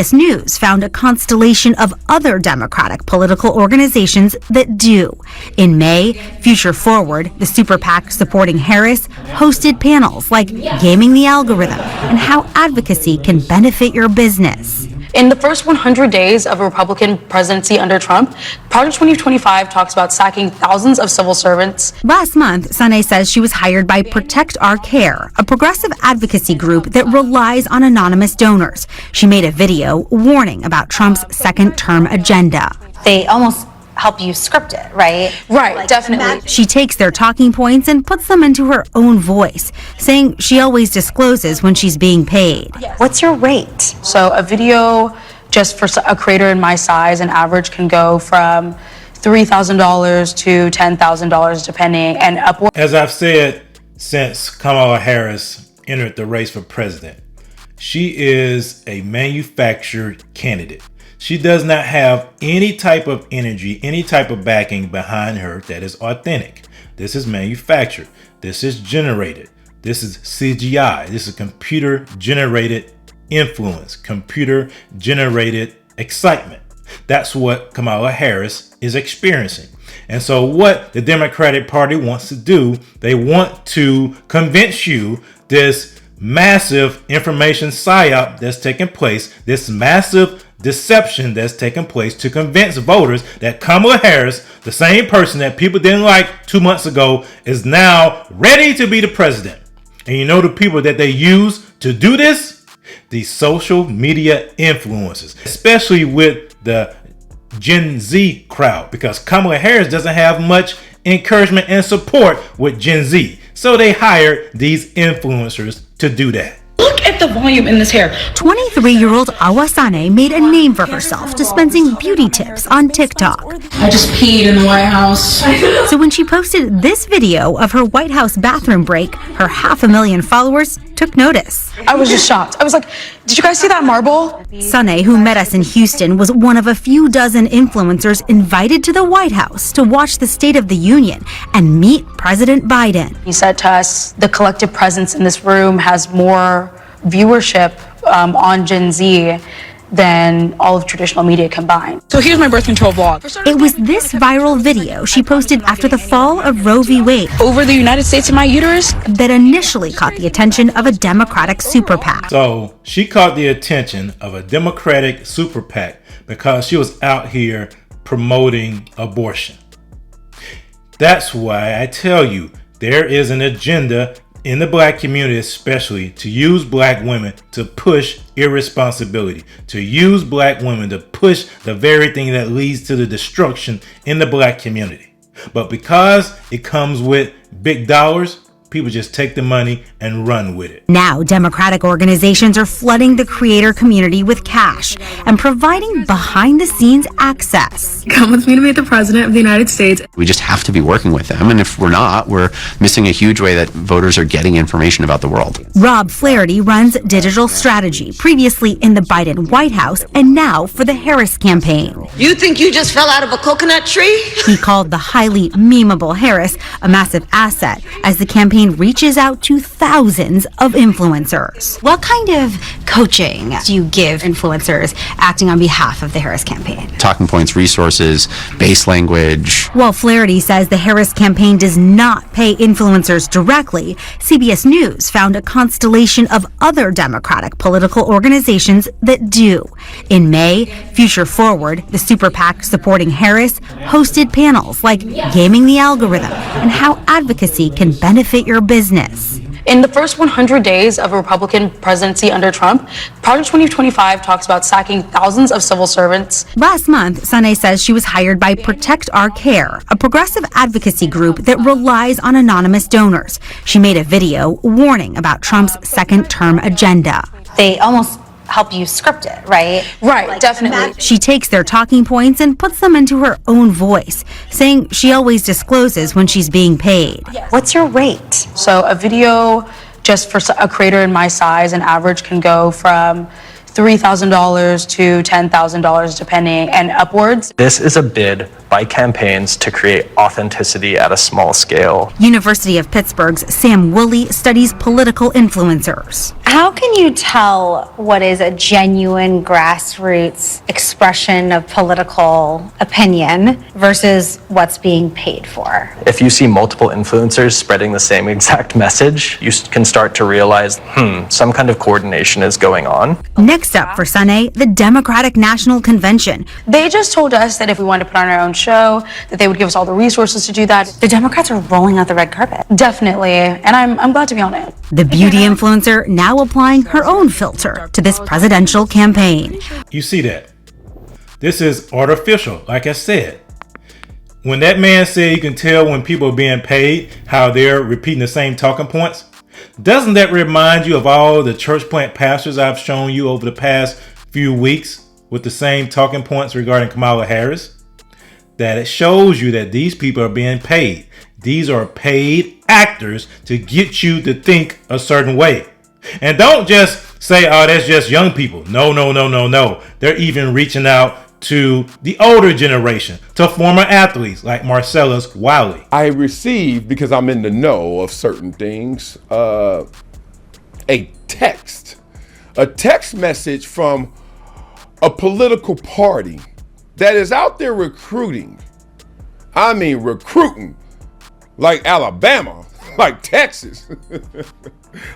CBS News found a constellation of other Democratic political organizations that do. In May, Future Forward, the super PAC supporting Harris, hosted panels like Gaming the Algorithm and How Advocacy Can Benefit Your Business. In the first 100 days of a Republican presidency under Trump, Project 2025 talks about sacking thousands of civil servants. Last month, Sane says she was hired by Protect Our Care, a progressive advocacy group that relies on anonymous donors. She made a video warning about Trump's second-term agenda. They almost help you script it, right? Right, Like, definitely. She takes their talking points and puts them into her own voice, saying she always discloses when she's being paid. What's your rate? So a video just for a creator in my size, an average can go from $3,000 to $10,000 depending, and upward. As I've said since Kamala Harris entered the race for president, she is a manufactured candidate. She does not have any type of energy, any type of backing behind her that is authentic. This is manufactured. This is generated. This is CGI. This is computer generated influence, computer generated excitement. That's what Kamala Harris is experiencing. And so what the Democratic Party wants to do, they want to convince you this massive information psyop that's taking place, this massive deception that's taking place to convince voters that Kamala Harris, the same person that people didn't like 2 months ago, is now ready to be the president. And you know the people that they use to do this? These social media influencers, especially with the Gen Z crowd, because Kamala Harris doesn't have much encouragement and support with Gen Z. So they hired these influencers to do that. Look at the volume in this hair. 23-year-old Awasane made a name for herself dispensing beauty tips on TikTok. I just peed in the White House. So when she posted this video of her White House bathroom break, her 500,000 followers took notice. I was just shocked. I was like, did you guys see that marble? Sane, who met us in Houston, was one of a few dozen influencers invited to the White House to watch the State of the Union and meet President Biden. He said to us, the collective presence in this room has more viewership on Gen Z than all of traditional media combined. So here's my birth control vlog. It was this viral video she posted after the fall of Roe v. Wade Over the United States in my uterus. that initially caught the attention of a Democratic super PAC. So she caught the attention of a Democratic super PAC because she was out here promoting abortion. That's why I tell you, there is an agenda in the black community, especially to use black women to push irresponsibility, to use black women to push the very thing that leads to the destruction in the black community. But because it comes with big dollars, people just take the money and run with it. Now, Democratic organizations are flooding the creator community with cash and providing behind-the-scenes access. Come with me to meet the President of the United States. We just have to be working with them, and if we're not, we're missing a huge way that voters are getting information about the world. Rob Flaherty runs digital strategy, previously in the Biden White House and now for the Harris campaign. You think you just fell out of a coconut tree? He called the highly memeable Harris a massive asset as the campaign reaches out to thousands of influencers. What kind of coaching do you give influencers acting on behalf of the Harris campaign? Talking points, resources, base language. While Flaherty says the Harris campaign does not pay influencers directly, CBS News found a constellation of other Democratic political organizations that do. In May, Future Forward, the super PAC supporting Harris, hosted panels like Gaming the Algorithm and How Advocacy Can Benefit Your Business. In the first 100 days of a Republican presidency under Trump, Project 2025 talks about sacking thousands of civil servants. Last month, Sane says she was hired by Protect Our Care, a progressive advocacy group that relies on anonymous donors. She made a video warning about Trump's second-term agenda. They almost help you script it, right? Right, Like, definitely. She takes their talking points and puts them into her own voice, saying she always discloses when she's being paid. What's your rate? So a video just for a creator in my size, an average can go from $3,000 to $10,000 depending, and upwards. This is a bid by campaigns to create authenticity at a small scale. University of Pittsburgh's Sam Woolley studies political influencers. How can you tell what is a genuine grassroots expression of political opinion versus what's being paid for? If you see multiple influencers spreading the same exact message, you can start to realize, some kind of coordination is going on. Next up for Sunday, the Democratic National Convention. They just told us that if we wanted to put on our own show, that they would give us all the resources to do that. The Democrats are rolling out the red carpet. Definitely, and I'm glad to be on it. The beauty influencer now applying her own filter to this presidential campaign. You see that? This is artificial, like I said. When that man said you can tell when people are being paid, how they're repeating the same talking points, doesn't that remind you of all the church plant pastors I've shown you over the past few weeks with the same talking points regarding Kamala Harris? That it shows you that these people are being paid. These are paid actors to get you to think a certain way. And don't just say, oh, that's just young people. No. They're even reaching out to the older generation, to former athletes like Marcellus Wiley. I received, because I'm in the know of certain things, a text message from a political party that is out there recruiting. I mean, recruiting like Alabama, like Texas,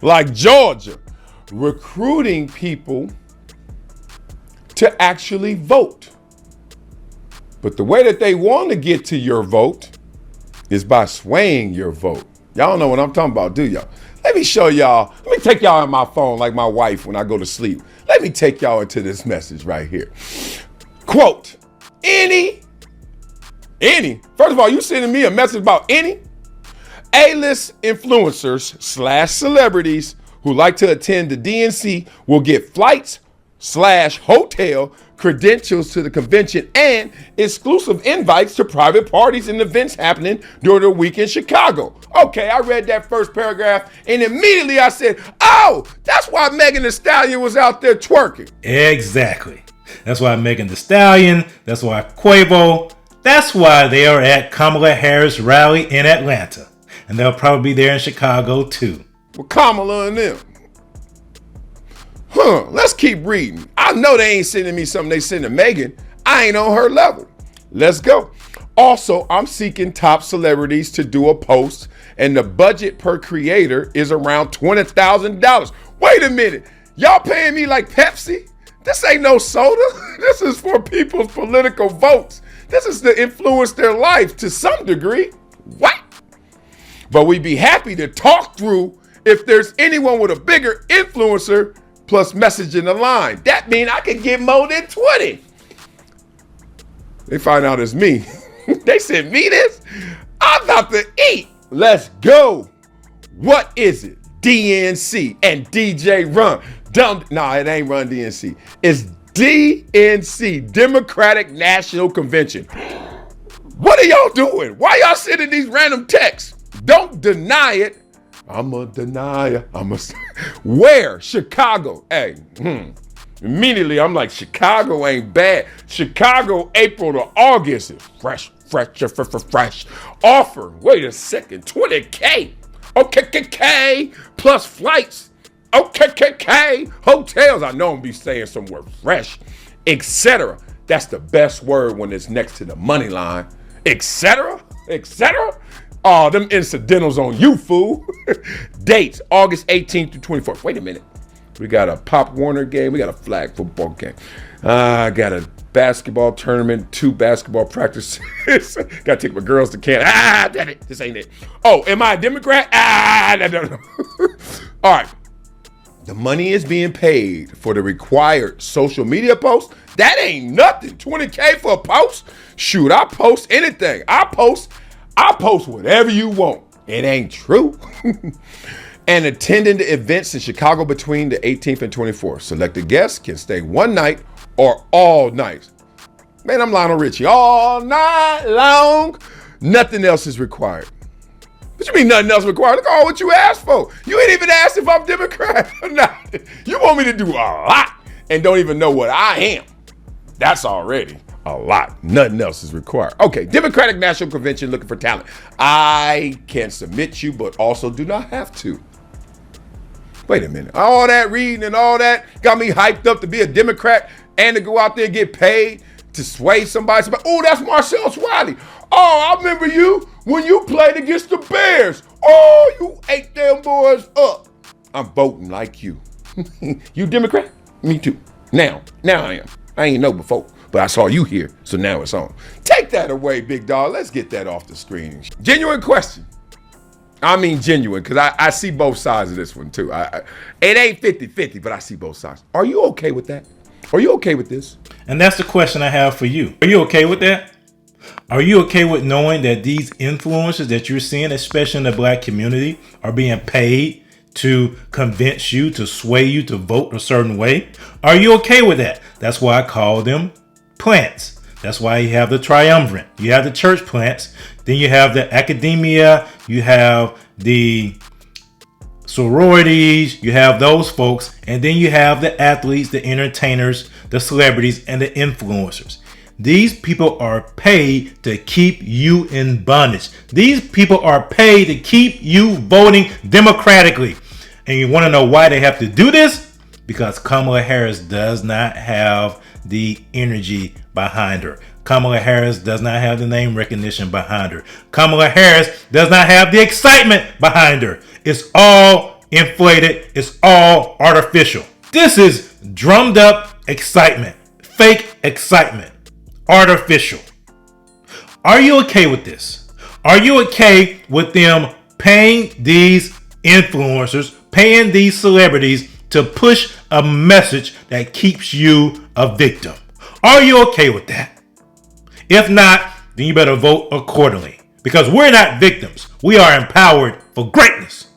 like Georgia, recruiting people to actually vote. But the way that they want to get to your vote is by swaying your vote. Y'all know what I'm talking about, do y'all? Let me show y'all. Let me take y'all on my phone like my wife when I go to sleep. Let me take y'all into this message right here. Quote, any. First of all, you sending me a message about any A-list influencers / celebrities who like to attend the DNC will get flights / hotel credentials to the convention and exclusive invites to private parties and events happening during the week in Chicago. Okay, I read that first paragraph and immediately I said, oh, that's why Megan Thee Stallion was out there twerking. Exactly. That's why Megan Thee Stallion, that's why Quavo, that's why they are at Kamala Harris rally in Atlanta. And they'll probably be there in Chicago too. Well, Kamala and them. Let's keep reading. I know they ain't sending me something they send to Megan. I ain't on her level. Let's go. Also, I'm seeking top celebrities to do a post, and the budget per creator is around $20,000. Wait a minute. Y'all paying me like Pepsi? This ain't no soda. This is for people's political votes. This is to influence their life to some degree. What? But we'd be happy to talk through if there's anyone with a bigger influencer plus message in the line. That means I could get more than 20. They find out it's me. They sent me this. I'm about to eat. Let's go. What is it? DNC and DJ Run. Nah, it ain't Run DNC. It's DNC, Democratic National Convention. What are y'all doing? Why y'all sending these random texts? Don't deny it. I'm a denier. Where? Chicago. Hey, Immediately, I'm like, Chicago ain't bad. Chicago, April to August is fresh. Offer. Wait a second. $20K. Okay, plus flights. Okay, hotels. I know I'm be staying somewhere fresh, etc. That's the best word when it's next to the money line. Etc. Oh, them incidentals on you, fool. Dates, August 18th to 24th. Wait a minute. We got a Pop Warner game. We got a flag football game. I got a basketball tournament, 2 basketball practices. Got to take my girls to camp. Damn it. This ain't it. Oh, am I a Democrat? No. All right. The money is being paid for the required social media posts. That ain't nothing. $20K for a post? Shoot, I post anything. I post whatever you want. It ain't true. And attending the events in Chicago between the 18th and 24th. Selected guests can stay one night or all night. Man, I'm Lionel Richie. All night long. Nothing else is required. What you mean nothing else required? Look at all what you asked for. You ain't even asked if I'm Democrat or not. You want me to do a lot and don't even know what I am. That's already a lot. Nothing else is required. Okay, Democratic National Convention looking for talent. I can submit you, but also do not have to. Wait a minute. All that reading and all that got me hyped up to be a Democrat and to go out there and get paid to sway somebody. Oh, that's Marcellus Wiley. Oh, I remember you when you played against the Bears. Oh, you ate them boys up. I'm voting like you. You Democrat? Me too. Now I am. I ain't know before, but I saw you here, so now it's on. Take that away, big dog. Let's get that off the screen. Genuine question. I mean genuine, because I see both sides of this one too. It ain't 50-50, but I see both sides. Are you okay with that? Are you okay with this? And that's the question I have for you. Are you okay with that? Are you okay with knowing that these influencers that you're seeing, especially in the black community, are being paid to convince you, to sway you to vote a certain way? Are you okay with that? That's why I call them plants. That's why you have the triumvirate. You have the church plants. Then you have the academia. You have the sororities. You have those folks. And then you have the athletes, the entertainers, the celebrities, and the influencers. These people are paid to keep you in bondage. These people are paid to keep you voting democratically. And you want to know why they have to do this? Because Kamala Harris does not have the energy behind her. Kamala Harris does not have the name recognition behind her. Kamala Harris does not have the excitement behind her. It's all inflated. It's all artificial. This is drummed up excitement, fake excitement, artificial. Are you okay with this? Are you okay with them paying these influencers, paying these celebrities to push a message that keeps you a victim? Are you okay with that? If not, then you better vote accordingly, because we're not victims. We are empowered for greatness.